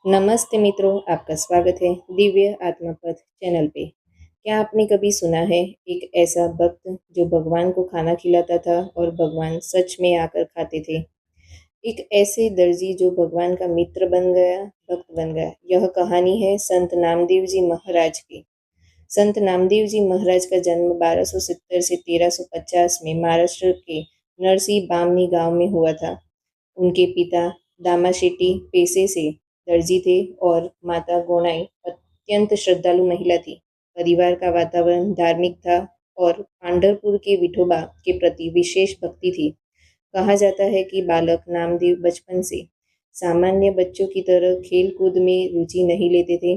नमस्ते मित्रों, आपका स्वागत है दिव्य आत्मा पथ चैनल पे। क्या आपने कभी सुना है एक ऐसा भक्त जो भगवान को खाना खिलाता था और भगवान सच में आकर खाते थे? एक ऐसे दर्जी जो भगवान का मित्र बन गया, भक्त बन गया। यह कहानी है संत नामदेव जी महाराज की। संत नामदेव जी महाराज का जन्म 1270 से 1350 में महाराष्ट्र के नरसी बामनी गांव में हुआ था। उनके पिता दामाशेट्टी पेशे से दर्जी थे और माता गोनाई अत्यंत श्रद्धालु महिला थी। परिवार का वातावरण धार्मिक था और पांढरपुर के विठोबा के प्रति विशेष भक्ति थी। कहा जाता है कि बालक नामदेव बचपन से सामान्य बच्चों की तरह खेल कूद में रुचि नहीं लेते थे।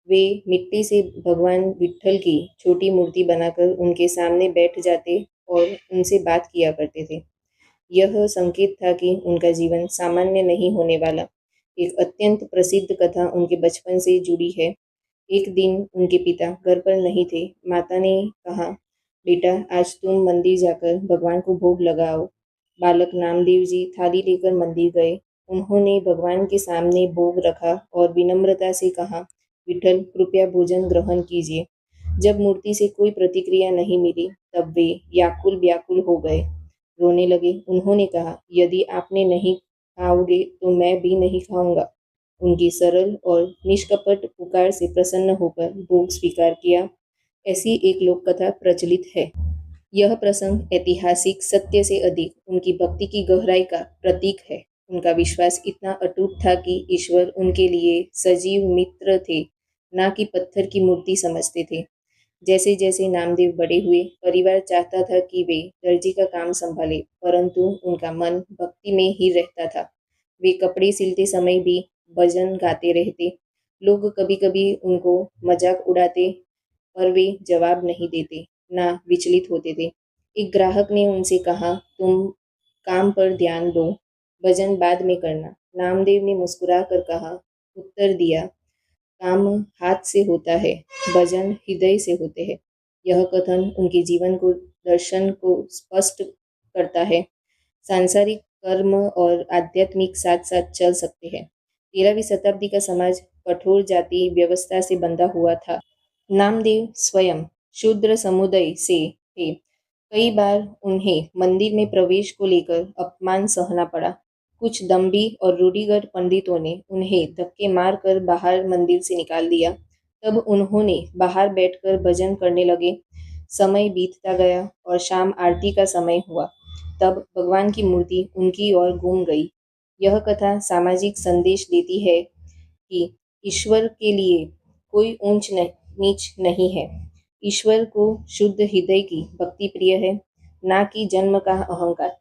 वे मिट्टी से भगवान विट्ठल की छोटी मूर्ति बनाकर उनके सामने बैठ जाते और उनसे बात किया करते थे। यह संकेत था कि उनका जीवन सामान्य नहीं होने वाला। एक अत्यंत प्रसिद्ध कथा उनके बचपन से जुड़ी है। एक दिन उनके पिता घर पर नहीं थे। माता ने कहा, बेटा आज तुम मंदिर जाकर भगवान को भोग लगाओ। बालक नामदेव जी थाली लेकर मंदिर गए। उन्होंने भगवान के सामने भोग रखा और विनम्रता से कहा, विठल कृपया भोजन ग्रहण कीजिए। जब मूर्ति से कोई प्रतिक्रिया नहीं मिली तब वे व्याकुल व्याकुल हो गए, रोने लगे। उन्होंने कहा, यदि आपने नहीं खाओगे तो मैं भी नहीं खाऊंगा। उनकी सरल और निष्कपट पुकार से प्रसन्न होकर भोग स्वीकार किया। ऐसी एक लोक कथा प्रचलित है। यह प्रसंग ऐतिहासिक सत्य से अधिक उनकी भक्ति की गहराई का प्रतीक है। उनका विश्वास इतना अटूट था कि ईश्वर उनके लिए सजीव मित्र थे, ना कि पत्थर की मूर्ति समझते थे। जैसे जैसे नामदेव बड़े हुए, परिवार चाहता था कि वे दर्जी का काम संभाले, परंतु उनका मन भक्ति में ही रहता था। वे कपड़े सिलते समय भी भजन गाते रहते। लोग कभी कभी उनको मजाक उड़ाते, पर वे जवाब नहीं देते, ना विचलित होते थे। एक ग्राहक ने उनसे कहा, तुम काम पर ध्यान दो, भजन बाद में करना। नामदेव ने मुस्कुरा कर कहा, उत्तर दिया, काम हाथ से होता है, भजन हृदय से होते हैं। यह कथन उनके जीवन को दर्शन को स्पष्ट करता है। सांसारिक कर्म और आध्यात्मिक साथ साथ चल सकते हैं। 13वीं शताब्दी का समाज कठोर जाति व्यवस्था से बंधा हुआ था। नामदेव स्वयं शूद्र समुदाय से थे। कई बार उन्हें मंदिर में प्रवेश को लेकर अपमान सहना पड़ा। कुछ दम्भी और रूढ़िगत पंडितों ने उन्हें धक्के मारकर बाहर मंदिर से निकाल दिया। तब उन्होंने बाहर बैठकर भजन करने लगे। समय बीतता गया और शाम आरती का समय हुआ। तब भगवान की मूर्ति उनकी ओर घूम गई। यह कथा सामाजिक संदेश देती है कि ईश्वर के लिए कोई नीच नहीं है। ईश्वर को शुद्ध हृदय की भक्ति प्रिय है, ना कि जन्म का अहंकार।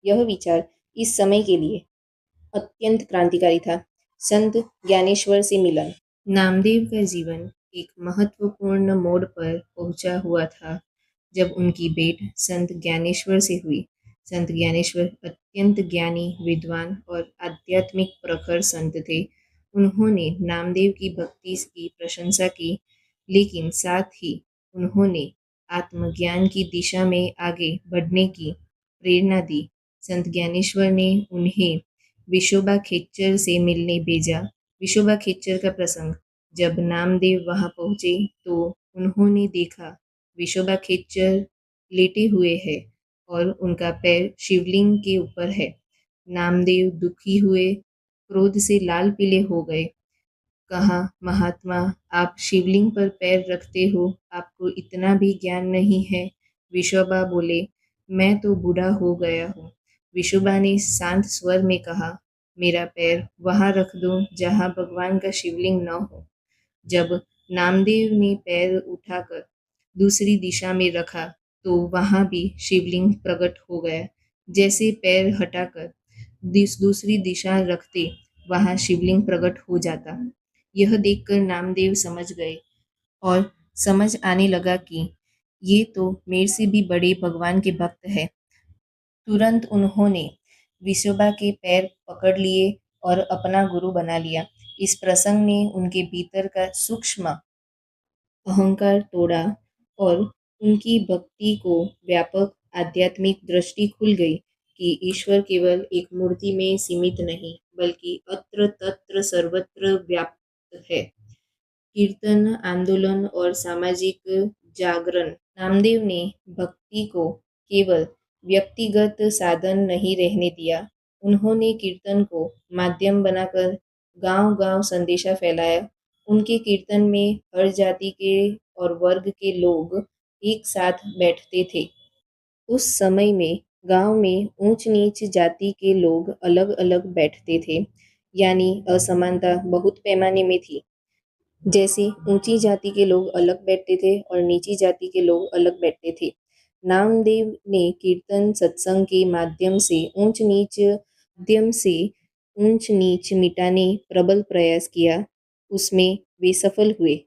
यह विचार इस समय के लिए अत्यंत क्रांतिकारी था। संत ज्ञानेश्वर से मिलन। नामदेव का जीवन एक महत्वपूर्ण मोड़ पर पहुंचा हुआ था जब उनकी भेंट संत ज्ञानेश्वर से हुई। संत ज्ञानेश्वर अत्यंत ज्ञानी, विद्वान और आध्यात्मिक प्रखर संत थे। उन्होंने नामदेव की भक्ति की प्रशंसा की, लेकिन साथ ही उन्होंने आत्मज्ञान की दिशा में आगे बढ़ने की प्रेरणा दी। संत ज्ञानेश्वर ने उन्हें विशोबा खेचर से मिलने भेजा। विशोबा खेचर का प्रसंग। जब नामदेव वहां पहुंचे तो उन्होंने देखा विशोबा खेचर लेटे हुए हैं और उनका पैर शिवलिंग के ऊपर है। नामदेव दुखी हुए, क्रोध से लाल पीले हो गए। कहा, महात्मा, आप शिवलिंग पर पैर रखते हो, आपको इतना भी ज्ञान नहीं है। विशोबा बोले, मैं तो बूढ़ा हो गया हूँ। विशोबा ने शांत स्वर में कहा, मेरा पैर वहां रख दो जहां भगवान का शिवलिंग न हो। जब नामदेव ने पैर उठाकर दूसरी दिशा में रखा तो वहां भी शिवलिंग प्रकट हो गया। जैसे पैर हटाकर दूसरी दिशा रखते वहां शिवलिंग प्रकट हो जाता। यह देखकर नामदेव समझ गए और समझ आने लगा कि ये तो मेरे से भी बड़े भगवान के भक्त हैं। तुरंत उन्होंने विशोबा के पैर पकड़ लिए और अपना गुरु बना लिया। इस प्रसंग ने उनके भीतर का सूक्ष्म अहंकार तोड़ा और उनकी भक्ति को व्यापक आध्यात्मिक दृष्टि खुल गई कि ईश्वर केवल एक मूर्ति में सीमित नहीं बल्कि अत्र तत्र सर्वत्र व्याप्त है। कीर्तन, आंदोलन और सामाजिक जागरण। नामदेव ने भक्ति को केवल व्यक्तिगत साधन नहीं रहने दिया। उन्होंने कीर्तन को माध्यम बनाकर गांव-गांव संदेशा फैलाया। उनके कीर्तन में हर जाति के और वर्ग के लोग एक साथ बैठते थे। उस समय में गांव में ऊंच-नीच जाति के लोग अलग-अलग बैठते थे, यानी असमानता बहुत पैमाने में थी। जैसे ऊंची जाति के लोग अलग बैठते थे और नीची जाति के लोग अलग बैठते थे। नामदेव ने कीर्तन सत्संग के माध्यम से ऊंच नीच मिटाने प्रबल प्रयास किया। उसमें वे सफल हुए।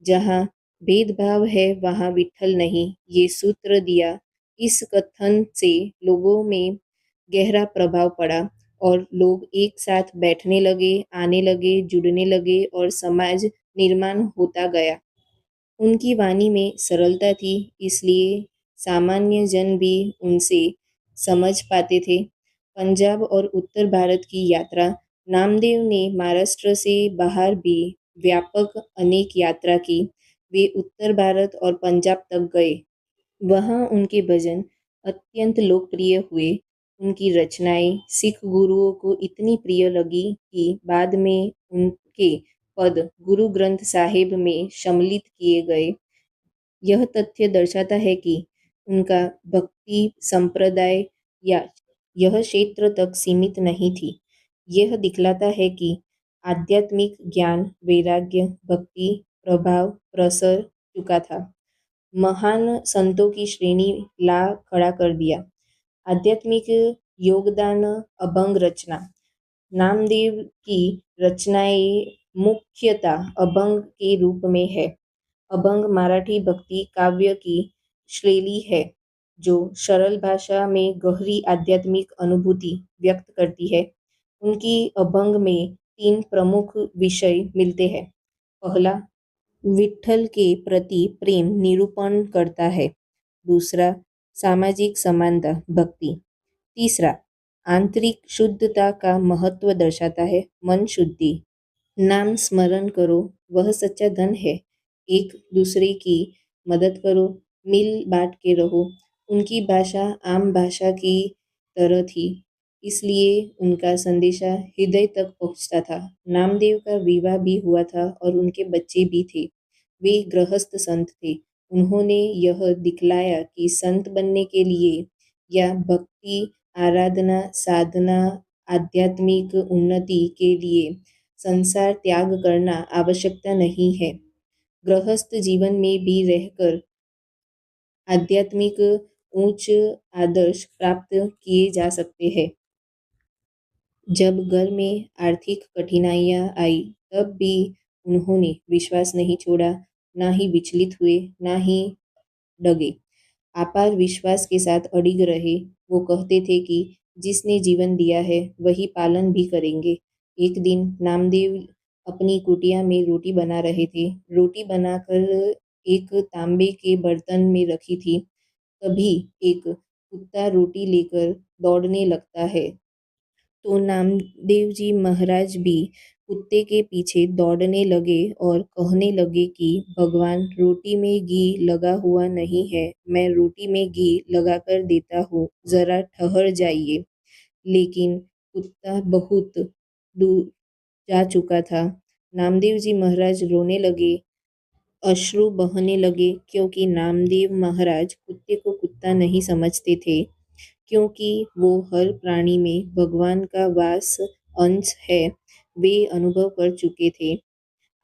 जहाँ भेदभाव है वहाँ विठ्ठल नहीं, ये सूत्र दिया। इस कथन से लोगों में गहरा प्रभाव पड़ा और लोग एक साथ बैठने लगे, आने लगे, जुड़ने लगे और समाज निर्माण होता गया। उनकी वाणी में सरलता थी, इसलिए सामान्य जन भी उनसे समझ पाते थे। पंजाब और उत्तर भारत की यात्रा। नामदेव ने महाराष्ट्र से बाहर भी व्यापक अनेक यात्रा की। वे उत्तर भारत और पंजाब तक गए। वहाँ उनके भजन अत्यंत लोकप्रिय हुए। उनकी रचनाएं सिख गुरुओं को इतनी प्रिय लगी कि बाद में उनके पद गुरु ग्रंथ साहिब में सम्मिलित किए गए। यह तथ्य दर्शाता है कि उनका भक्ति संप्रदाय या यह क्षेत्र तक सीमित नहीं थी। यह दिखलाता है कि आध्यात्मिक ज्ञान, वैराग्य, भक्ति प्रभाव प्रसर चुका था। महान संतों की श्रेणी ला खड़ा कर दिया। आध्यात्मिक योगदान। अभंग रचना। नामदेव की रचनाएं मुख्यतः अभंग के रूप में है। अभंग मराठी भक्ति काव्य की शैली है जो सरल भाषा में गहरी आध्यात्मिक अनुभूति व्यक्त करती है। उनकी अभंग में 3 प्रमुख विषय मिलते हैं। पहला, विठ्ठल के प्रति प्रेम निरूपण करता है। दूसरा, सामाजिक समानता भक्ति। तीसरा, आंतरिक शुद्धता का महत्व दर्शाता है, मन शुद्धि। नाम स्मरण करो, वह सच्चा धन है। एक दूसरे की मदद करो, मिल बांट के रहो। उनकी भाषा आम भाषा की तरह थी, इसलिए उनका संदेशा हृदय तक पहुंचता था। नामदेव का विवाह भी हुआ था और उनके बच्चे भी थे। वे गृहस्थ संत थे। उन्होंने यह दिखलाया कि संत बनने के लिए या भक्ति, आराधना, साधना, आध्यात्मिक उन्नति के लिए संसार त्याग करना आवश्यकता नहीं है। गृहस्थ जीवन में भी रहकर आध्यात्मिक उच्च आदर्श प्राप्त किए जा सकते हैं। जब घर में आर्थिक कठिनाइयां आई, तब भी उन्होंने विश्वास नहीं छोड़ा, ना ही विचलित हुए, ना ही डगे। अपार विश्वास के साथ अडिग रहे। वो कहते थे कि जिसने जीवन दिया है वही पालन भी करेंगे। एक दिन नामदेव अपनी कुटिया में रोटी बना रहे थे। रोटी बनाकर एक तांबे के बर्तन में रखी थी। तभी एक कुत्ता रोटी लेकर दौड़ने लगता है। तो नामदेव जी महाराज भी कुत्ते के पीछे दौड़ने लगे और कहने लगे कि भगवान, रोटी में घी लगा हुआ नहीं है, मैं रोटी में घी लगाकर देता हूँ, जरा ठहर जाइए। लेकिन कुत्ता बहुत दूर जा चुका था। नामदेव जी महाराज रोने लगे, अश्रु बहने लगे, क्योंकि नामदेव महाराज कुत्ते को कुत्ता नहीं समझते थे, क्योंकि वो हर प्राणी में भगवान का वास अंश है। वे अनुभव कर चुके थे,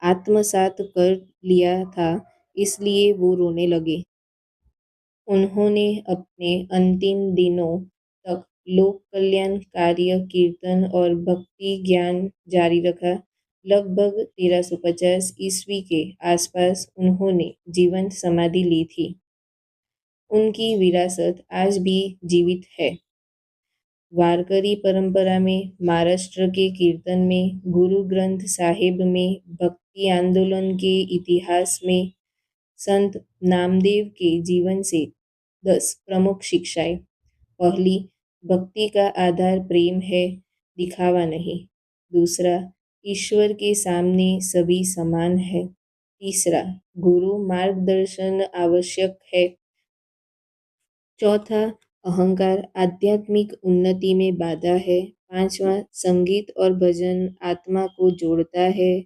आत्मसात कर लिया था, इसलिए वो रोने लगे। उन्होंने अपने अंतिम दिनों तक लोक कल्याण कार्य, कीर्तन और भक्ति ज्ञान जारी रखा। लगभग 1350 ईस्वी के आसपास उन्होंने जीवन समाधि ली थी। उनकी विरासत आज भी जीवित है। वारकरी परंपरा में, महाराष्ट्र के कीर्तन में, गुरु ग्रंथ साहिब में, भक्ति आंदोलन के इतिहास में संत नामदेव के जीवन से 10 प्रमुख शिक्षाएं। पहली, भक्ति का आधार प्रेम है, दिखावा नहीं। दूसरा, ईश्वर के सामने सभी समान है। तीसरा, गुरु मार्गदर्शन आवश्यक है। चौथा, अहंकार आध्यात्मिक उन्नति में बाधा है। पांचवा, संगीत और भजन आत्मा को जोड़ता है।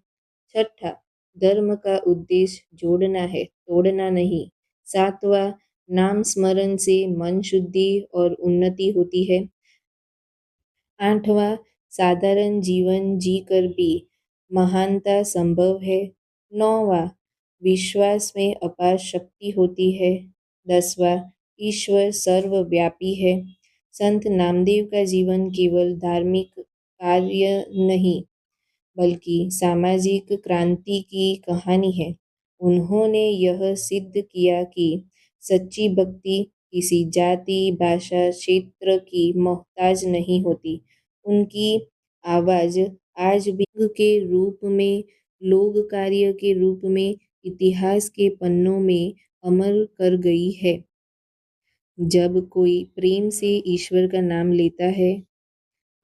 छठा, धर्म का उद्देश्य जोड़ना है, तोड़ना नहीं। सातवां, नाम स्मरण से मन शुद्धि और उन्नति होती है। आठवां, साधारण जीवन जीकर भी महानता संभव है। नौवां, विश्वास में अपार शक्ति होती है। 10वां, ईश्वर सर्वव्यापी है। संत नामदेव का जीवन केवल धार्मिक कार्य नहीं बल्कि सामाजिक क्रांति की कहानी है। उन्होंने यह सिद्ध किया कि सच्ची भक्ति किसी जाति, भाषा, क्षेत्र की मोहताज नहीं होती। उनकी आवाज आज भी के रूप में, लोक कार्य के रूप में इतिहास के पन्नों में अमर कर गई है। जब कोई प्रेम से ईश्वर का नाम लेता है,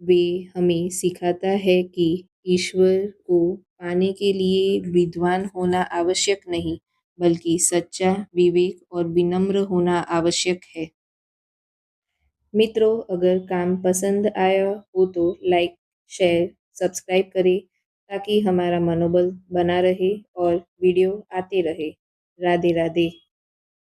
वे हमें सिखाता है कि ईश्वर को पाने के लिए विद्वान होना आवश्यक नहीं, बल्कि सच्चा विवेक और विनम्र होना आवश्यक है। मित्रों, अगर काम पसंद आया हो तो लाइक, शेयर, सब्सक्राइब करें ताकि हमारा मनोबल बना रहे और वीडियो आते रहे। राधे राधे।